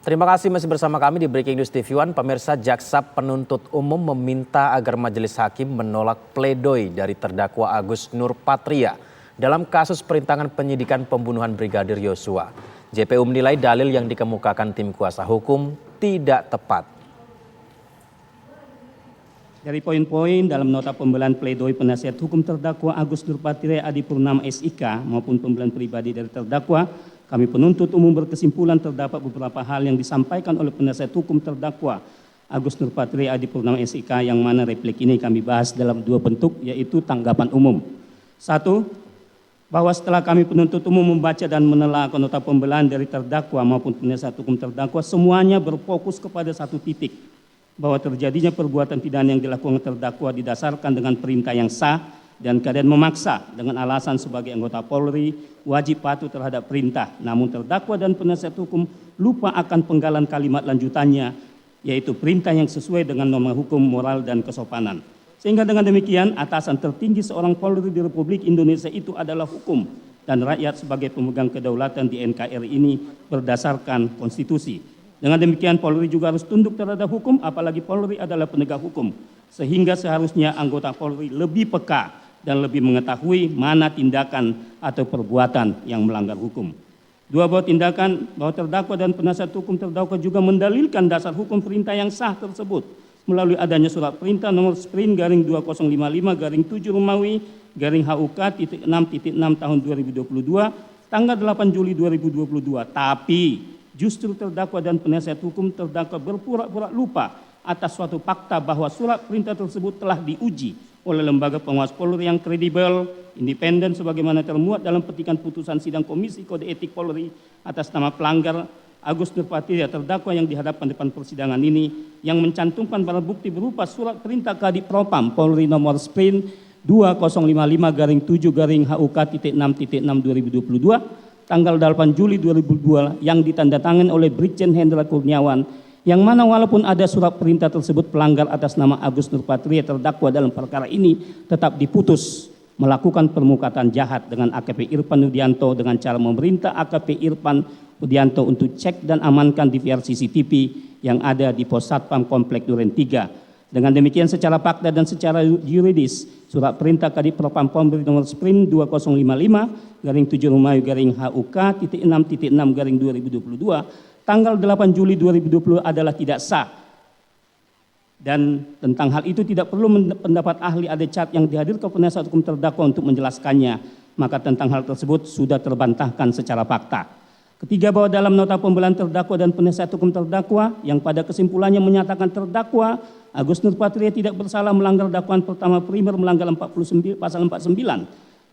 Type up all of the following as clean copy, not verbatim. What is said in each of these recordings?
Terima kasih masih bersama kami di Breaking News TV One. Pemirsa, jaksa penuntut umum meminta agar majelis hakim menolak pledoi dari terdakwa Agus Nurpatria dalam kasus perintangan penyidikan pembunuhan Brigadir Yosua. JPU menilai dalil yang dikemukakan tim kuasa hukum tidak tepat. Dari poin-poin dalam nota pembelaan pledoi penasihat hukum terdakwa Agus Nurpatria Adipurnama SIK maupun pembelaan pribadi dari terdakwa, kami penuntut umum berkesimpulan terdapat beberapa hal yang disampaikan oleh penasihat hukum terdakwa Agus Nurpatria Adipurnama SIK yang mana replik ini kami bahas dalam dua bentuk, yaitu tanggapan umum. Satu, bahwa setelah kami penuntut umum membaca dan menelaah nota pembelaan dari terdakwa maupun penasihat hukum terdakwa, semuanya berfokus kepada satu titik, bahwa terjadinya perbuatan pidana yang dilakukan terdakwa didasarkan dengan perintah yang sah dan keadaan memaksa dengan alasan sebagai anggota Polri wajib patuh terhadap perintah. Namun terdakwa dan penasihat hukum lupa akan penggalan kalimat lanjutannya, yaitu perintah yang sesuai dengan norma hukum, moral, dan kesopanan. Sehingga dengan demikian atasan tertinggi seorang Polri di Republik Indonesia itu adalah hukum dan rakyat sebagai pemegang kedaulatan di NKRI ini berdasarkan konstitusi. Dengan demikian Polri juga harus tunduk terhadap hukum, apalagi Polri adalah penegak hukum. Sehingga seharusnya anggota Polri lebih peka dan lebih mengetahui mana tindakan atau perbuatan yang melanggar hukum. Dua, bahwa terdakwa dan penasihat hukum terdakwa juga mendalilkan dasar hukum perintah yang sah tersebut melalui adanya surat perintah nomor Sprint garing 2055 garing 7 Romawi garing HUK .6.6 tahun 2022 tanggal 8 Juli 2022. Tapi justru terdakwa dan penasihat hukum terdakwa berpura-pura lupa atas suatu fakta bahwa surat perintah tersebut telah diuji oleh lembaga pengawas Polri yang kredibel, independen sebagaimana termuat dalam petikan putusan sidang Komisi Kode Etik Polri atas nama pelanggar Agus Nurpatria terdakwa yang dihadapkan depan persidangan ini yang mencantumkan barang bukti berupa surat perintah Kadif Propam Polri nomor Sprint 2055 garing 7 garing HUK .6.6 2022 tanggal 8 Juli 2002 yang ditandatangani oleh Brigjen Hendra Kurniawan, yang mana walaupun ada surat perintah tersebut pelanggar atas nama Agus Nurpatria terdakwa dalam perkara ini tetap diputus melakukan permukatan jahat dengan AKP Irfan Widianto dengan cara memerintah AKP Irfan Widianto untuk cek dan amankan DVR CCTV yang ada di Pos Satpam Komplek Duren 3. Dengan demikian secara fakta dan secara yuridis surat perintah Kadif Propam Polri nomor Sprint 2055 garing 7 Romawi garing HUK .6.6 garing 2022 tanggal 8 Juli 2020 adalah tidak sah. Dan tentang hal itu tidak perlu pendapat ahli adecat yang dihadirkan penasihat hukum terdakwa untuk menjelaskannya. Maka tentang hal tersebut sudah terbantahkan secara fakta. Ketiga, bahwa dalam nota pembelaan terdakwa dan penasihat hukum terdakwa yang pada kesimpulannya menyatakan terdakwa Agus Nurpatria tidak bersalah melanggar dakwaan pertama primer melanggar 49, pasal 49,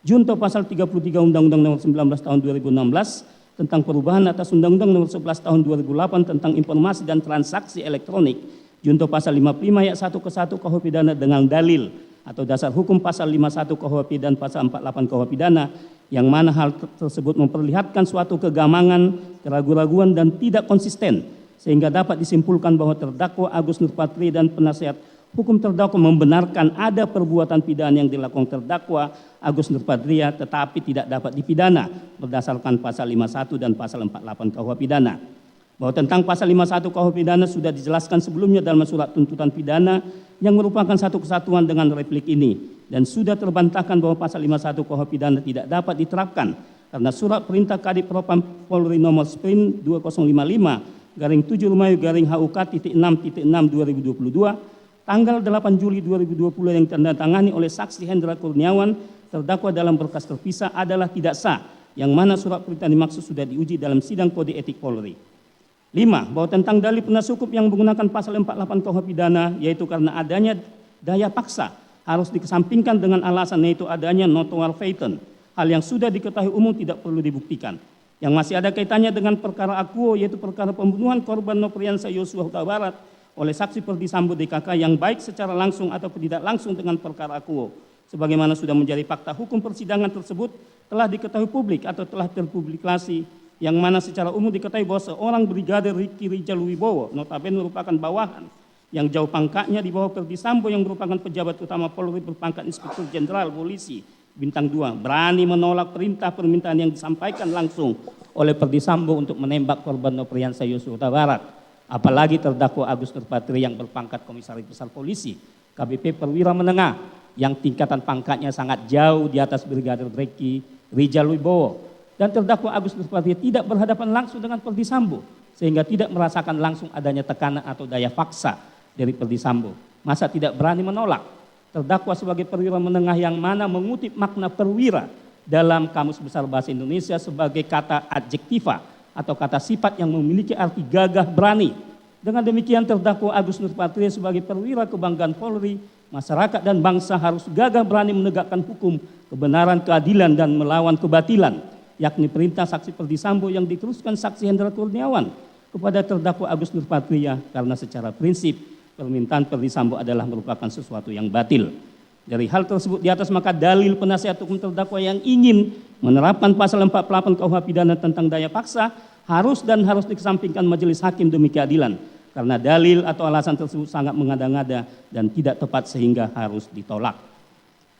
junto pasal 33 Undang-Undang Nomor 19 Tahun 2016 tentang perubahan atas Undang-Undang Nomor 11 Tahun 2008 tentang informasi dan transaksi elektronik, junto pasal 55 ayat 1 ke 1 KUH pidana dengan dalil atau dasar hukum pasal 51 KUH pidana pasal 48 KUH pidana, yang mana hal tersebut memperlihatkan suatu kegamangan, keraguan-raguan dan tidak konsisten, sehingga dapat disimpulkan bahwa terdakwa Agus Nurpatria dan penasihat hukum terdakwa membenarkan ada perbuatan pidana yang dilakukan terdakwa Agus Nurpatria tetapi tidak dapat dipidana berdasarkan pasal 51 dan pasal 48 KUH pidana. Bahwa tentang pasal 51 KUH pidana sudah dijelaskan sebelumnya dalam surat tuntutan pidana yang merupakan satu kesatuan dengan replik ini, dan sudah terbantahkan bahwa pasal 51 KUH pidana tidak dapat diterapkan karena surat perintah Kadif Propam Polri nomor Sprint 2055 garing 7 Romawi garing HUK .6.6 2022 tanggal 8 Juli 2020 yang ditandatangani oleh saksi Hendra Kurniawan terdakwa dalam berkas terpisah adalah tidak sah, yang mana surat perintah dimaksud sudah diuji dalam sidang Kode Etik Polri. 5. Bahwa tentang dalil penasihat hukum yang menggunakan pasal 48 KUH pidana, yaitu karena adanya daya paksa, harus dikesampingkan dengan alasan yaitu adanya notual feiten, hal yang sudah diketahui umum tidak perlu dibuktikan. Yang masih ada kaitannya dengan perkara akuo, yaitu perkara pembunuhan korban Nofriansah Yosua Huta Barat oleh saksi Perdi Sambo DKK yang baik secara langsung atau tidak langsung dengan perkara akuo. Sebagaimana sudah menjadi fakta hukum persidangan tersebut telah diketahui publik atau telah terpublikasi, yang mana secara umum diketahui bahwa seorang Brigadir Ricky Rijal Wibowo notabene merupakan bawahan yang jauh pangkatnya di bawah Perdi Sambo yang merupakan pejabat utama Polri berpangkat Inspektur Jenderal Polisi bintang 2 berani menolak perintah permintaan yang disampaikan langsung oleh Ferdy Sambo untuk menembak korban Nofriansah Yosua Huta Barat. Apalagi terdakwa Agus Nurpatria yang berpangkat Komisaris Besar Polisi, KBP Perwira Menengah, yang tingkatan pangkatnya sangat jauh di atas Brigadir Reki Rijal Wibowo. Dan terdakwa Agus Nurpatria tidak berhadapan langsung dengan Ferdy Sambo, sehingga tidak merasakan langsung adanya tekanan atau daya paksa dari Ferdy Sambo. Masa tidak berani menolak? Terdakwa sebagai perwira menengah yang mana mengutip makna perwira dalam Kamus Besar Bahasa Indonesia sebagai kata adjektiva atau kata sifat yang memiliki arti gagah berani. Dengan demikian terdakwa Agus Nurpatria sebagai perwira kebanggaan Polri, masyarakat dan bangsa harus gagah berani menegakkan hukum, kebenaran, keadilan dan melawan kebatilan, yakni perintah saksi Ferdy Sambo yang diteruskan saksi Hendra Kurniawan kepada terdakwa Agus Nurpatria karena secara prinsip permintaan Ferdy Sambo adalah merupakan sesuatu yang batil. Dari hal tersebut di atas maka dalil penasihat hukum terdakwa yang ingin menerapkan pasal 48 KUH pidana tentang daya paksa harus dikesampingkan majelis hakim demi keadilan karena dalil atau alasan tersebut sangat mengada-ngada dan tidak tepat sehingga harus ditolak.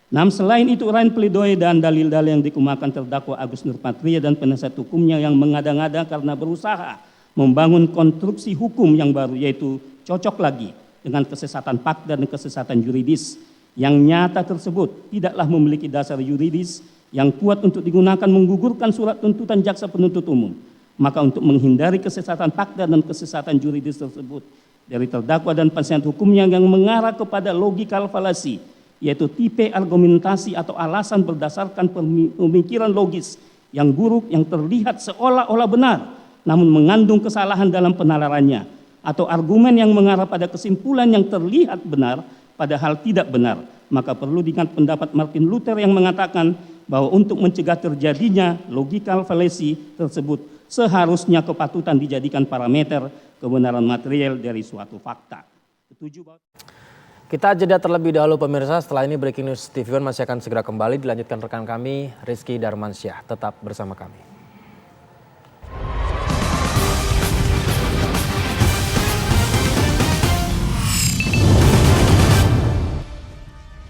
Selain itu uraian pledoi dan dalil-dalil yang dikemukakan terdakwa Agus Nurpatria dan penasihat hukumnya yang mengada-ngada karena berusaha membangun konstruksi hukum yang baru yaitu cocok lagi dengan kesesatan fakta dan kesesatan yuridis yang nyata tersebut tidaklah memiliki dasar yuridis yang kuat untuk digunakan menggugurkan surat tuntutan jaksa penuntut umum. Maka untuk menghindari kesesatan fakta dan kesesatan yuridis tersebut dari terdakwa dan penasihat hukumnya yang mengarah kepada logikal falasi, yaitu tipe argumentasi atau alasan berdasarkan pemikiran logis yang buruk yang terlihat seolah-olah benar namun mengandung kesalahan dalam penalarannya, atau argumen yang mengarah pada kesimpulan yang terlihat benar padahal tidak benar. Maka perlu diingat pendapat Martin Luther yang mengatakan bahwa untuk mencegah terjadinya logikal fallacy tersebut seharusnya kepatutan dijadikan parameter kebenaran material dari suatu fakta. Kita jeda terlebih dahulu pemirsa, setelah ini Breaking News TV One masih akan segera kembali dilanjutkan rekan kami Rizky Darmansyah. Tetap bersama kami.